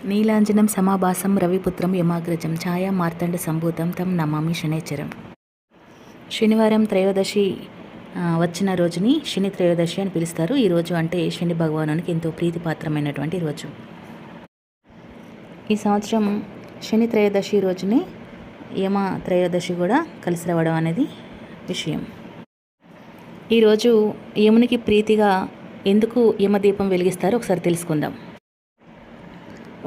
నీలాంజనం సమాభాసం రవిపుత్రం యమాగ్రజం ఛాయా మార్తండ సంభూతం తం నమామి శనేశ్వరం. శనివారం త్రయోదశి వచ్చిన రోజుని శని త్రయోదశి అని పిలుస్తారు. ఈరోజు అంటే శని భగవానునికి ఎంతో ప్రీతిపాత్రమైనటువంటి రోజు. ఈ సంవత్సరం శని త్రయోదశి రోజుని యమ త్రయోదశి కూడా కలిసి రావడం అనేది విషయం. ఈరోజు యమునికి ప్రీతిగా ఎందుకు యమదీపం వెలిగిస్తారో ఒకసారి తెలుసుకుందాం.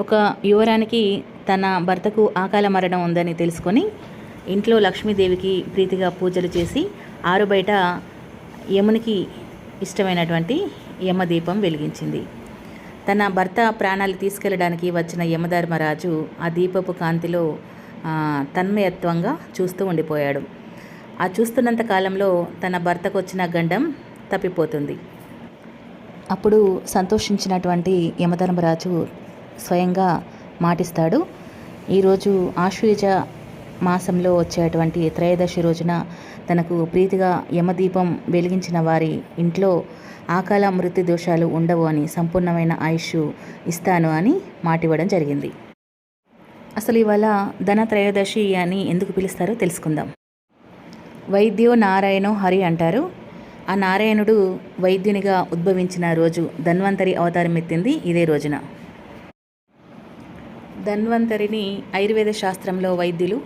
ఒక యువరానికి తన భర్తకు అకాల మరణం ఉందని తెలుసుకొని ఇంట్లో లక్ష్మీదేవికి ప్రీతిగా పూజలు చేసి ఆరు బయట యమునికి ఇష్టమైనటువంటి యమదీపం వెలిగించింది. తన భర్త ప్రాణాలు తీసుకెళ్లడానికి వచ్చిన యమధర్మరాజు ఆ దీపపు కాంతిలో తన్మయత్వంగా చూస్తూ ఉండిపోయాడు. ఆ చూస్తున్నంత కాలంలో తన భర్తకు వచ్చిన గండం తప్పిపోతుంది. అప్పుడు సంతోషించినటువంటి యమధర్మరాజు స్వయంగా మాటిస్తాడు. ఈరోజు ఆశ్వయుజ మాసంలో వచ్చేటువంటి త్రయోదశి రోజున తనకు ప్రీతిగా యమదీపం వెలిగించిన వారి ఇంట్లో ఆకాల మృత్యు దోషాలు ఉండవు అని, సంపూర్ణమైన ఆయుష్ ఇస్తాను అని మాటివ్వడం జరిగింది. అసలు ఇవాళ ధన త్రయోదశి అని ఎందుకు పిలుస్తారో తెలుసుకుందాం. వైద్యో నారాయణో హరి అంటారు. ఆ నారాయణుడు వైద్యునిగా ఉద్భవించిన రోజు ధన్వంతరి అవతారం ఎత్తింది ఇదే రోజున. ధన్వంతరిని ఆయుర్వేద శాస్త్రంలో వైద్యులు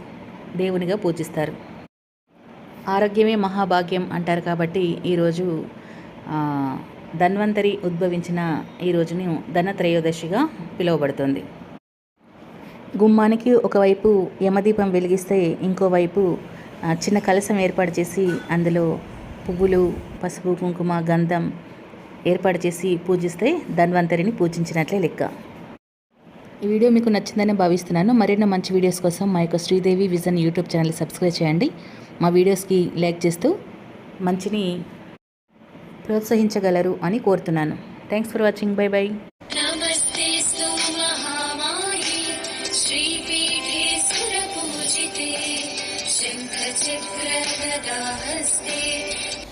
దేవునిగా పూజిస్తారు. ఆరోగ్యమే మహాభాగ్యం అంటారు కాబట్టి ఈరోజు ధన్వంతరి ఉద్భవించిన ఈ రోజును ధనత్రయోదశిగా పిలువబడుతుంది. గుమ్మానికి ఒకవైపు యమదీపం వెలిగిస్తే ఇంకోవైపు చిన్న కలశం ఏర్పాటు చేసి అందులో పువ్వులు, పసుపు, కుంకుమ, గంధం ఏర్పాటు చేసి పూజిస్తే ధన్వంతరిని పూజించినట్లే లెక్క. ఈ వీడియో మీకు నచ్చిందని భావిస్తున్నాను. మరిన్ని మంచి వీడియోస్ కోసం మా యొక్క Sridevi vision YouTube channel subscribe చేయండి. మా వీడియోస్కి లైక్ చేస్తూ మంచిని ప్రోత్సహించగలరు అని కోరుతున్నాను. Thanks for watching. By by.